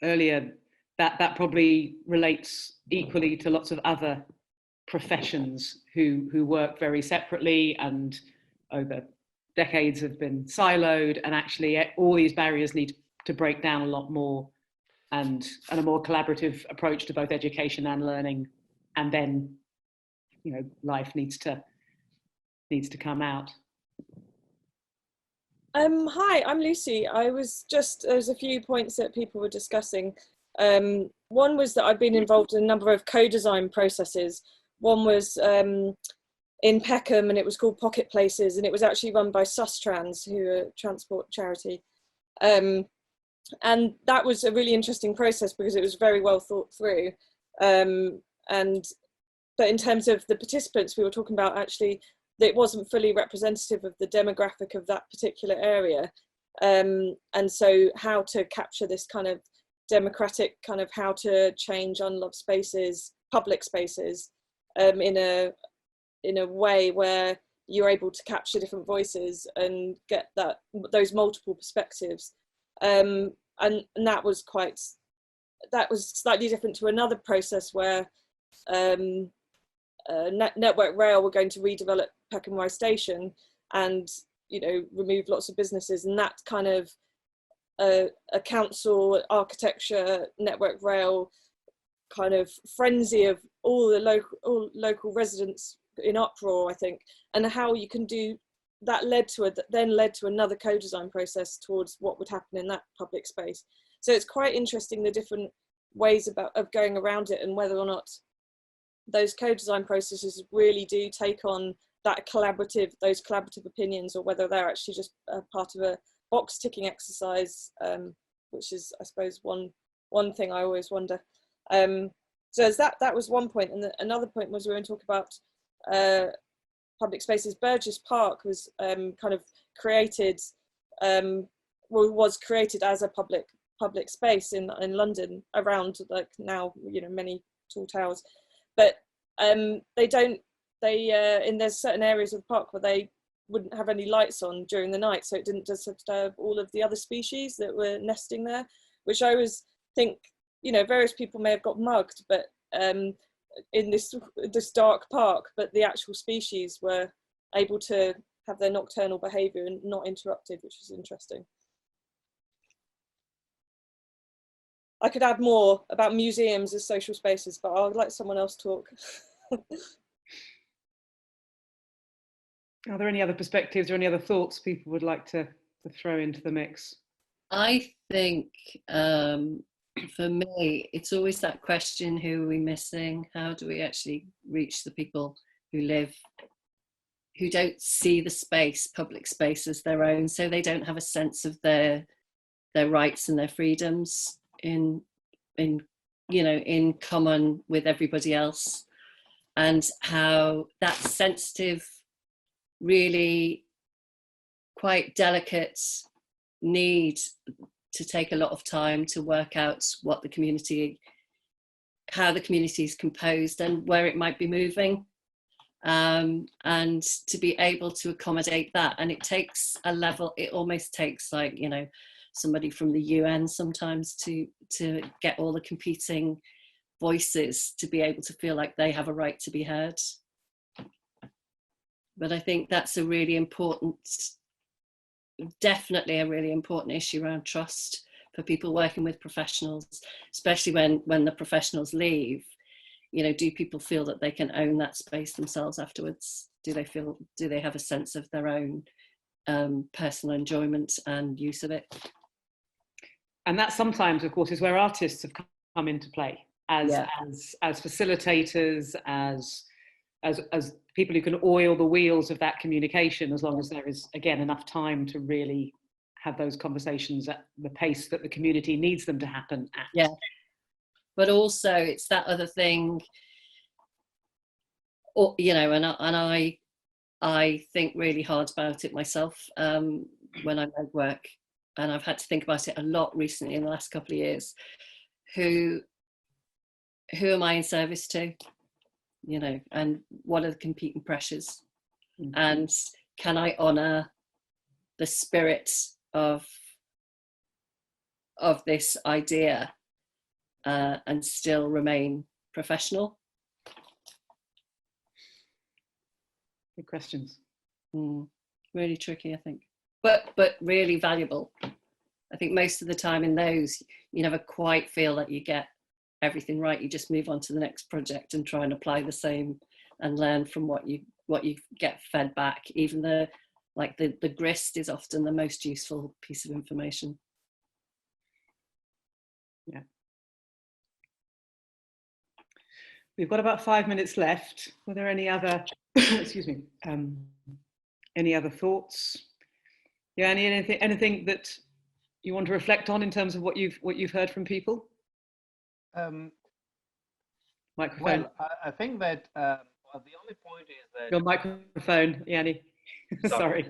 earlier, that probably relates equally to lots of other professions who work very separately and over decades have been siloed, and actually all these barriers need to break down a lot more, and a more collaborative approach to both education and learning, and then life needs to come out. Hi, I'm Lucy. There's a few points that people were discussing. One was that I've been involved in a number of co-design processes. One was in Peckham, and it was called Pocket Places, and it was actually run by Sustrans, who are a transport charity. And that was a really interesting process because it was very well thought through. But in terms of the participants, we were talking about actually that it wasn't fully representative of the demographic of that particular area. And so how to capture this kind of democratic kind of how to change unloved spaces, public spaces, in a way where you're able to capture different voices and get those multiple perspectives. And that was slightly different to another process where Network Rail were going to redevelop Peckham Rise Station and remove lots of businesses, and that kind of a council architecture network rail kind of frenzy of all local residents in uproar, I think, and how you can do that then led to another co-design process towards what would happen in that public space. So it's quite interesting, the different ways of going around it, and whether or not those co-design processes really do take on those collaborative opinions, or whether they're actually just a part of a box ticking exercise, which is, I suppose, one thing I always wonder. So as that was one point, and another point was we were talking about public spaces. Burgess Park was kind of created, was created as a public space in London, around, like, now, you know, many tall towers, but there's certain areas of the park where they wouldn't have any lights on during the night, so it didn't disturb all of the other species that were nesting there, which I always think, you know, various people may have got mugged, but in this dark park, but the actual species were able to have their nocturnal behaviour and not interrupted, which was interesting. I could add more about museums as social spaces, but I'll let someone else talk. Are there any other perspectives or any other thoughts people would like to throw into the mix? I think for me, it's always that question, who are we missing? How do we actually reach the people who don't see the space, public space, as their own, so they don't have a sense of their rights and their freedoms in common with everybody else, and how that sensitive, really quite delicate need to take a lot of time to work out how the community is composed and where it might be moving, and to be able to accommodate that. And it takes it almost takes, like, you know, somebody from the UN sometimes to get all the competing voices to be able to feel like they have a right to be heard. But I think that's definitely a really important issue around trust for people working with professionals, especially when the professionals leave. You know, do people feel that they can own that space themselves afterwards? Do they have a sense of their own personal enjoyment and use of it? And that sometimes, of course, is where artists have come into play as facilitators, as people who can oil the wheels of that communication, as long as there is, again, enough time to really have those conversations at the pace that the community needs them to happen at. Yeah. But also it's that other thing, you know, and I think really hard about it myself when I make work, and I've had to think about it a lot recently in the last couple of years. Who am I in service to? You know, and what are the competing pressures? Mm-hmm. And can I honour the spirit of this idea and still remain professional? Good questions. Really tricky, I think, but really valuable. I think most of the time in those, you never quite feel that you get everything right. You just move on to the next project and try and apply the same and learn from what you get fed back. Even the grist is often the most useful piece of information. Yeah. We've got about 5 minutes left. Were there any other excuse me, any other thoughts? Yeah, anything that you want to reflect on in terms of what you've heard from people? Microphone. Well, I think that the only point is that... Your microphone, Yanni. Sorry.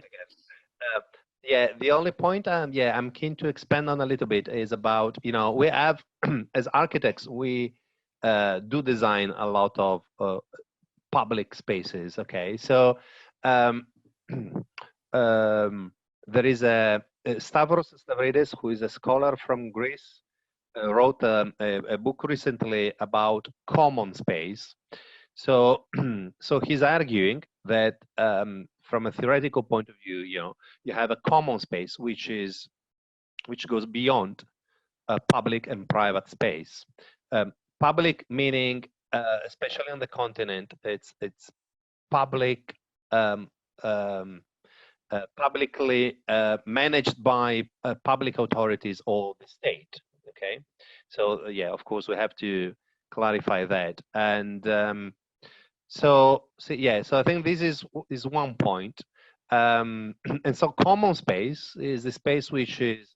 Yeah, the only point I'm keen to expand on a little bit is about, you know, we have, as architects, we do design a lot of public spaces, okay? So there is a Stavros Stavridis, who is a scholar from Greece, wrote a book recently about common space. So he's arguing that from a theoretical point of view, you know, you have a common space, which is which goes beyond public and private space. Public meaning, especially on the continent, it's public, publicly managed by public authorities or the state. Okay, so yeah, of course we have to clarify that. And so yeah, so I think this is one point. And so common space is the space which is,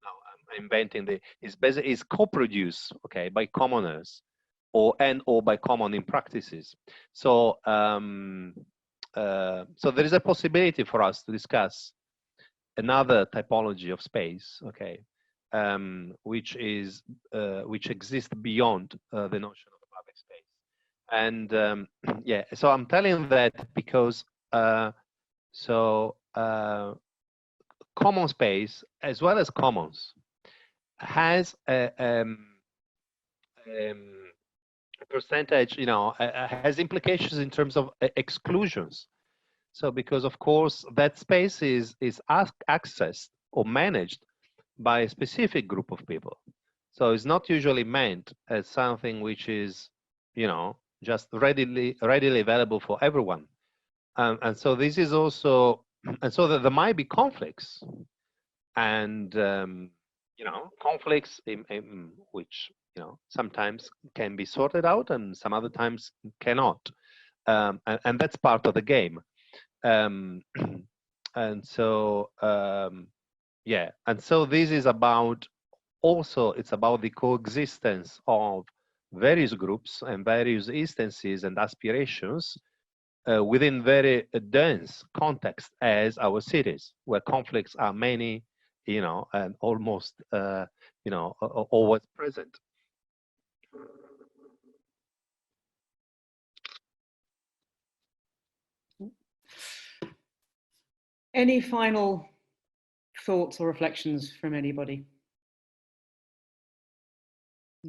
I'm inventing is co-produced, okay, by commoners or by common practices. So so there is a possibility for us to discuss another typology of space, okay, which exists beyond the notion of public space. And yeah, so I'm telling that because common space as well as commons has a percentage, you know, has implications in terms of exclusions. So because of course that space is accessed or managed by a specific group of people. So it's not usually meant as something which is, you know, just readily available for everyone. And so this is also, and so that there might be conflicts, and you know, conflicts in which, you know, sometimes can be sorted out and some other times cannot, and that's part of the game. And so yeah, and so this is about, also it's about the coexistence of various groups and various instances and aspirations within very dense context as our cities, where conflicts are many, you know, and almost you know, always present. Any final thoughts or reflections from anybody?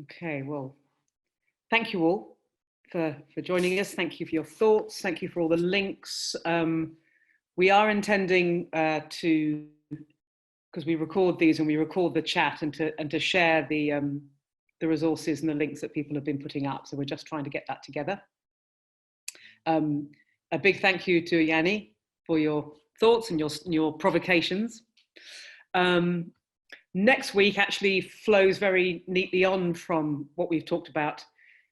Okay, well, thank you all for joining us. Thank you for your thoughts. Thank you for all the links. We are intending to, because we record these and we record the chat, and to share the resources and the links that people have been putting up. So we're just trying to get that together. A big thank you to Yanni for your thoughts and your provocations. Next week actually flows very neatly on from what we've talked about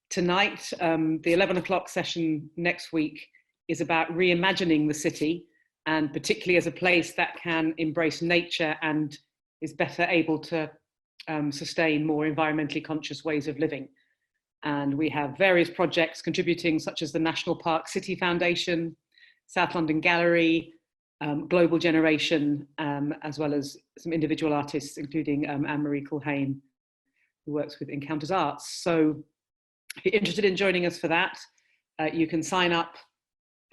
tonight. The 11 o'clock session next week is about reimagining the city, and particularly as a place that can embrace nature and is better able to sustain more environmentally conscious ways of living. And we have various projects contributing, such as the National Park City Foundation, South London Gallery, Global Generation, as well as some individual artists, including Anne-Marie Culhane, who works with Encounters Arts. So if you're interested in joining us for that, you can sign up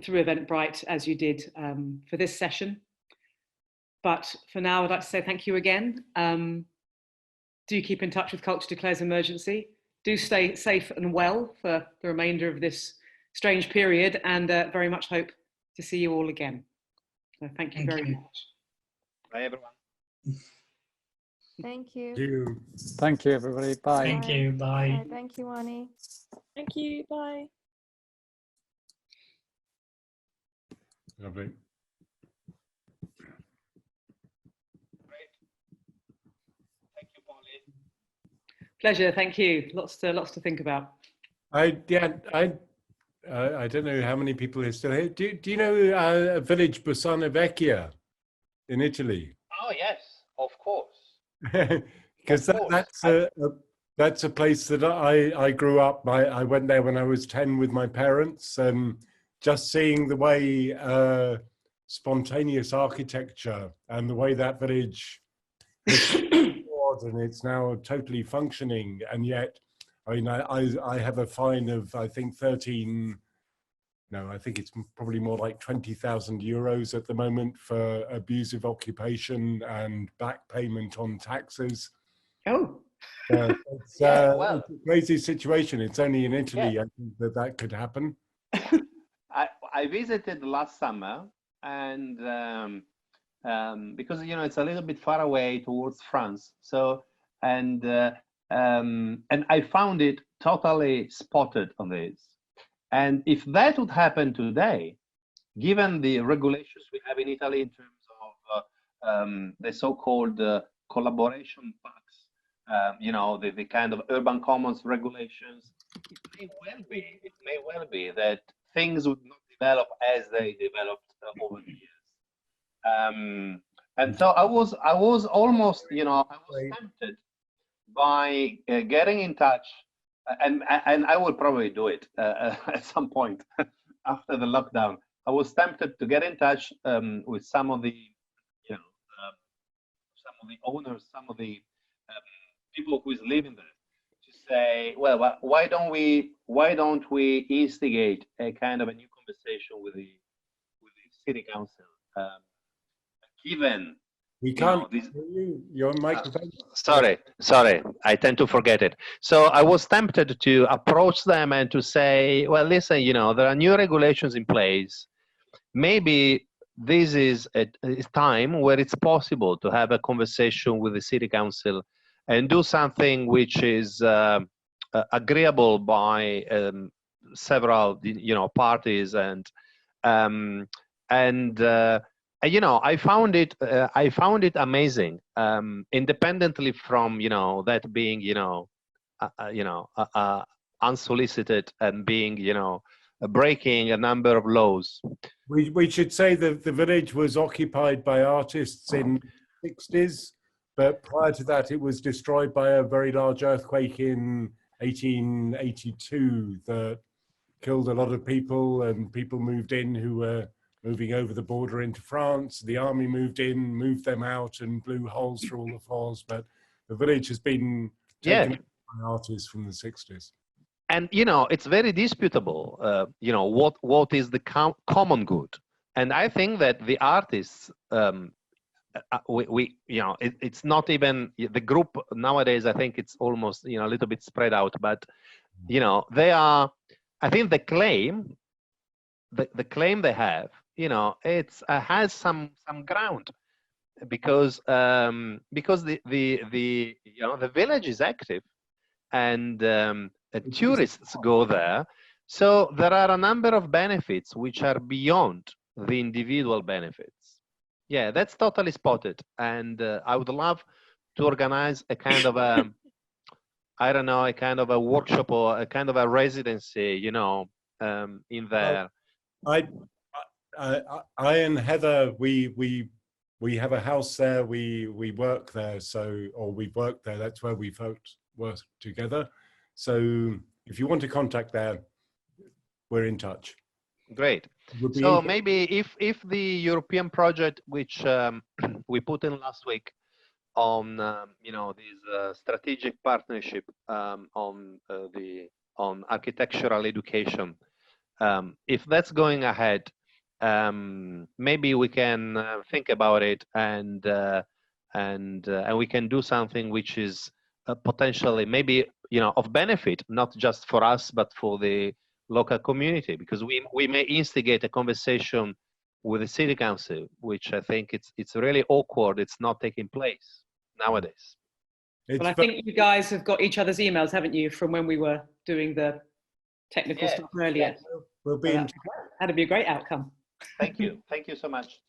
through Eventbrite as you did for this session. But for now, I'd like to say thank you again. Do keep in touch with Culture Declares Emergency. Do stay safe and well for the remainder of this strange period, and very much hope to see you all again. So thank you very much. Bye, everyone. Thank you. Thank you, everybody. Bye. Thank you. Bye. Bye. Thank you, Ani. Thank you. Bye. Lovely. Great. Thank you, Pauline. Pleasure. Thank you. Lots to think about. I don't know how many people are still here. Do you know a village, Bassano Vecchia, in Italy? Oh yes, of course. Because that's a place that I grew up. I went there when I was 10 with my parents, and just seeing the way spontaneous architecture and the way that village was, and it's now totally functioning, and yet, I mean, I have a fine of, I think, I think it's probably more like 20,000 euros at the moment for abusive occupation and back payment on taxes. Oh. It's a crazy situation. It's only in Italy, yeah, I think that could happen. I visited last summer, and because it's a little bit far away towards France. So and I found it totally spotted on this. And if that would happen today, given the regulations we have in Italy in terms of the so-called collaboration pacts, the kind of urban commons regulations, it may well be that things would not develop as they developed over the years. And so I was almost, I was tempted by getting in touch, and I will probably do it at some point after the lockdown. I was tempted to get in touch with some of the, some of the owners, some of the people who is living there, to say, well, why don't we instigate a kind of a new conversation with the city council, given. We can't hear you. Your microphone. Sorry, I tend to forget it. So I was tempted to approach them and to say, well, listen, there are new regulations in place. Maybe this is a time where it's possible to have a conversation with the city council and do something which is agreeable by several, parties, and I found it amazing, independently from that being unsolicited and being breaking a number of laws. We should say that the village was occupied by artists in the 60s, but prior to that it was destroyed by a very large earthquake in 1882 that killed a lot of people, and people moved in who were moving over the border into France. The army moved in, moved them out, and blew holes through all the floors. But the village has been taken by artists from the 60s. And it's very disputable. What is the common good? And I think that the artists, it's not even the group nowadays. I think it's almost a little bit spread out. But they are. I think the claim they have, it's has some ground, because the village is active, and tourists go there, so there are a number of benefits which are beyond the individual benefits. Yeah, that's totally spotted, and I would love to organize a kind of a I don't know, a kind of a workshop or a kind of a residency, in there. I and Heather, we have a house there. We work there, or we've worked there. That's where we've worked together. So if you want to contact there, we're in touch. Great. So maybe if the European project, which we put in last week, on this strategic partnership on architectural education, if that's going ahead, maybe we can think about it, and we can do something which is potentially maybe of benefit, not just for us but for the local community, because we may instigate a conversation with the city council, which I think it's really awkward. It's not taking place nowadays. Well, I think you guys have got each other's emails, haven't you, from when we were doing the technical stuff earlier? We'll be in. That'd be a great outcome. Thank you so much.